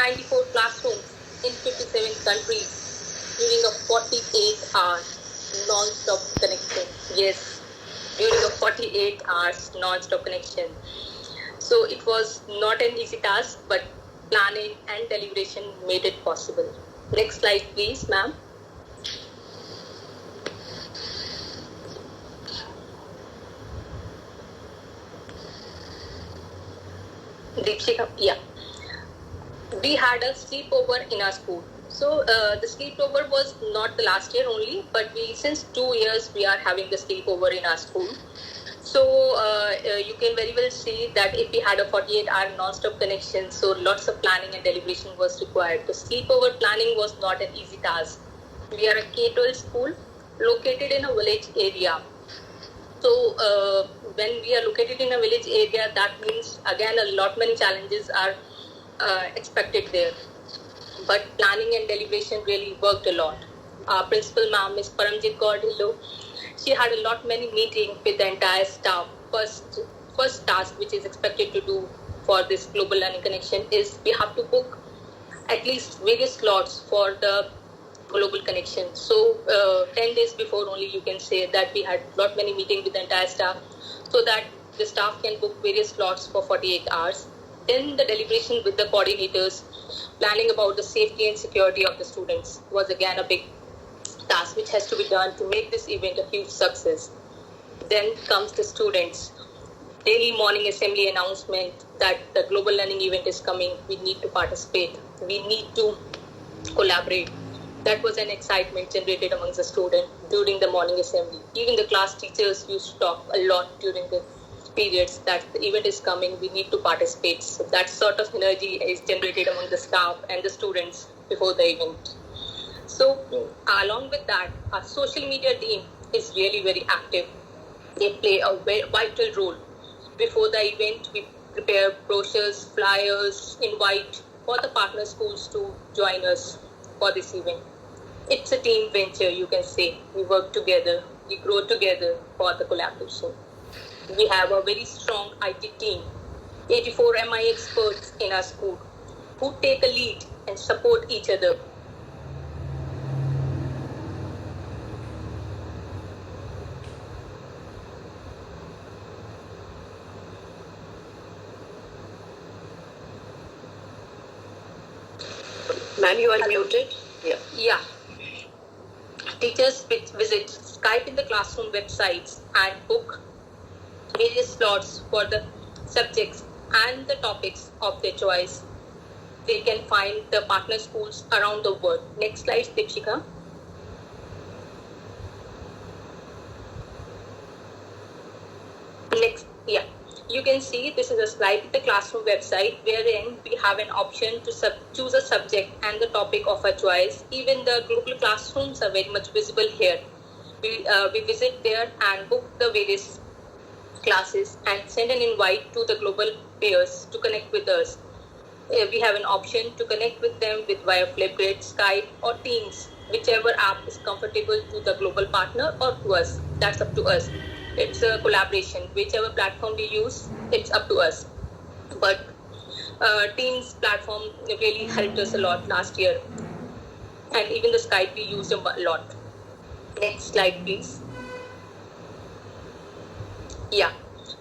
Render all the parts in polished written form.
94 classrooms in 57 countries during a 48-hour non-stop connection. Yes, during a 48 hours non-stop connection. So it was not an easy task, but planning and deliberation made it possible. Next slide, please, ma'am. Deepshika, yeah. We had a sleepover in our school. So the sleepover was not the last year only, but since 2 years we are having the sleepover in our school. So you can very well see that if we had a 48-hour non-stop connection, so lots of planning and deliberation was required. The sleepover planning was not an easy task. We are a K-12 school located in a village area. So when we are located in a village area, that means again many challenges are expected there. But planning and deliberation really worked a lot. Our principal ma'am, Ms. Paramjit Kaur Dhillon, she had many meetings with the entire staff. First task which is expected to do for this global learning connection is we have to book at least various slots for the global connection. So 10 days before only you can say that we had many meetings with the entire staff so that the staff can book various slots for 48 hours. Then the deliberation with the coordinators, planning about the safety and security of the students was again a big task which has to be done to make this event a huge success. Then comes the students. Daily morning assembly announcement that the global learning event is coming. We need to participate. We need to collaborate. That was an excitement generated amongst the students during the morning assembly. Even the class teachers used to talk a lot during the periods that the event is coming, we need to participate. So that sort of energy is generated among the staff and the students before the event. So along with that, our social media team is really very active. They play a very vital role. Before the event, we prepare brochures, flyers, invite for the partner schools to join us for this event. It's a team venture, you can say. We work together, we grow together for the collaboration. We have a very strong IT team, 84 MI experts in our school who take a lead and support each other. Ma'am, you are muted. Yeah. Teachers visit Skype in the classroom websites and book various slots for the subjects and the topics of their choice. They can find the partner schools around the world. Next slide, Deepshika. Next, yeah. You can see this is a slide with the classroom website wherein we have an option to choose a subject and the topic of our choice. Even the global classrooms are very much visible here. We visit there and book the various classes and send an invite to the global peers to connect with us. We have an option to connect with them via Flipgrid, Skype or Teams, whichever app is comfortable to the global partner or to us. That's up to us. It's a collaboration. Whichever platform we use, it's up to us. But Teams platform really helped us a lot last year. And even the Skype we used a lot. Next slide, please. Yeah.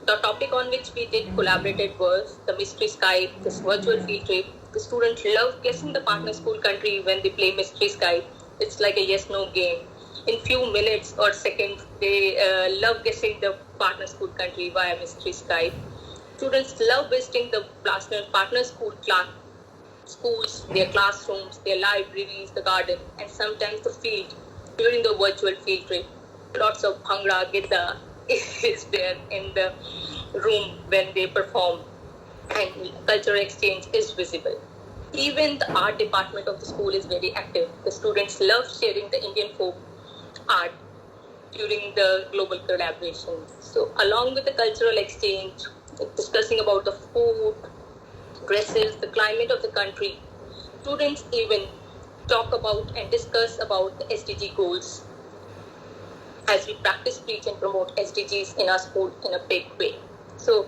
The topic on which we collaborated was the mystery Skype, this virtual field trip. The students love guessing the partner school country when they play mystery Skype. It's like a yes-no game. In few minutes or seconds, they love guessing the partner school country via mystery Skype. Students love visiting the partner school schools, their classrooms, their libraries, the garden, and sometimes the field during the virtual field trip. Lots of bhangra, gidda is there in the room when they perform, and cultural exchange is visible. Even the art department of the school is very active. The students love sharing the Indian folk art during the global collaboration. So along with the cultural exchange, discussing about the food, dresses, the climate of the country, students even talk about and discuss about the SDG goals as we practice, preach and promote SDGs in our school in a big way. So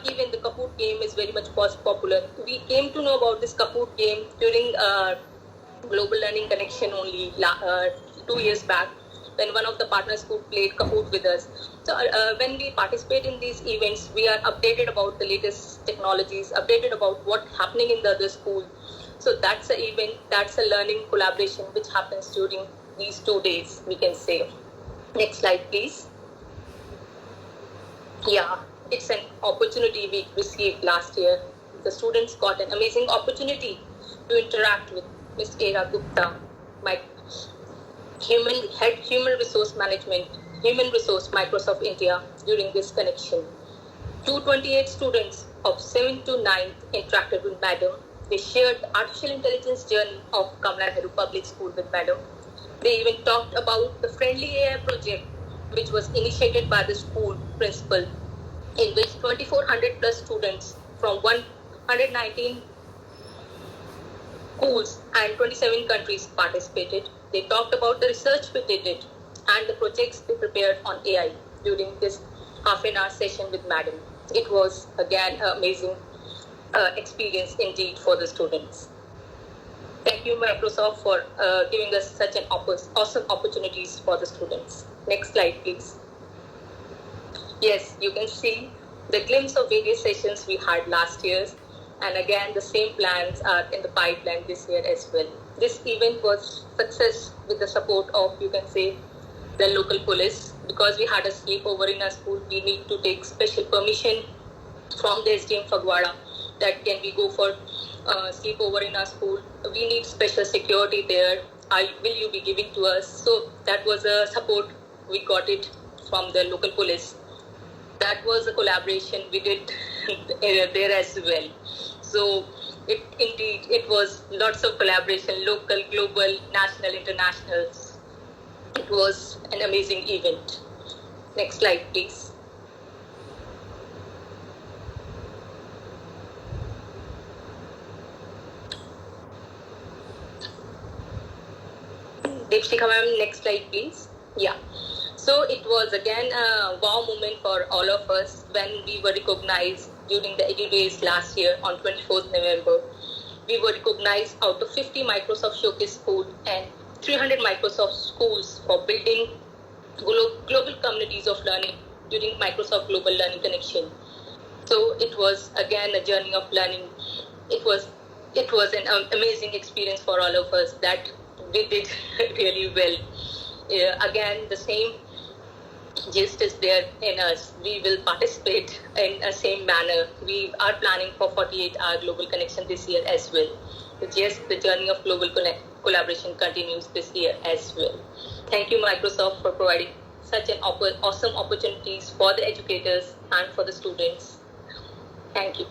Even the Kahoot game is very much popular. We came to know about this Kahoot game during Global Learning Connection only 2 years back, when one of the partner school played Kahoot with us. So when we participate in these events, we are updated about the latest technologies, updated about what's happening in the other school. So that's an event, that's a learning collaboration which happens during these 2 days, we can say. Next slide, please. Yeah, it's an opportunity we received last year. The students got an amazing opportunity to interact with Ms. Era Gupta, my human resource management, human resource Microsoft India during this connection. 228 students of 7th to 9th interacted with Madam. They shared the artificial intelligence journey of Kamala Nehru Public School with Madam. They even talked about the Friendly AI project, which was initiated by the school principal, in which 2,400 plus students from 119 schools and 27 countries participated. They talked about the research which they did and the projects they prepared on AI during this half an hour session with Madam. It was again an amazing experience indeed for the students. Thank you, Microsoft, for giving us such an awesome opportunities for the students. Next slide, please. Yes, you can see the glimpse of various sessions we had last year, and again the same plans are in the pipeline this year as well. This event was success with the support of, you can say, the local police. Because we had a sleepover in our school, we need to take special permission from the SDM Fagwara that can we go for sleepover in our school. We need special security there. Will you be giving to us? So that was a support we got it from the local police. That was a collaboration we did there as well. So it was lots of collaboration, local, global, national, international. It was an amazing event. Next slide, please. Deepshika ma'am, next slide, please. Yeah. So it was again a wow moment for all of us when we were recognized during the Edu Days last year on 24th November. We were recognized out of 50 Microsoft Showcase schools and 300 Microsoft schools for building global communities of learning during Microsoft Global Learning Connection. So it was again a journey of learning. It was an amazing experience for all of us that we did really well. Again, the same gist is there in us. We will participate in a same manner. We are planning for 48-hour global connection this year as well. Yes, the journey of global collaboration continues this year as well. Thank you, Microsoft, for providing such an awesome opportunities for the educators and for the students. Thank you.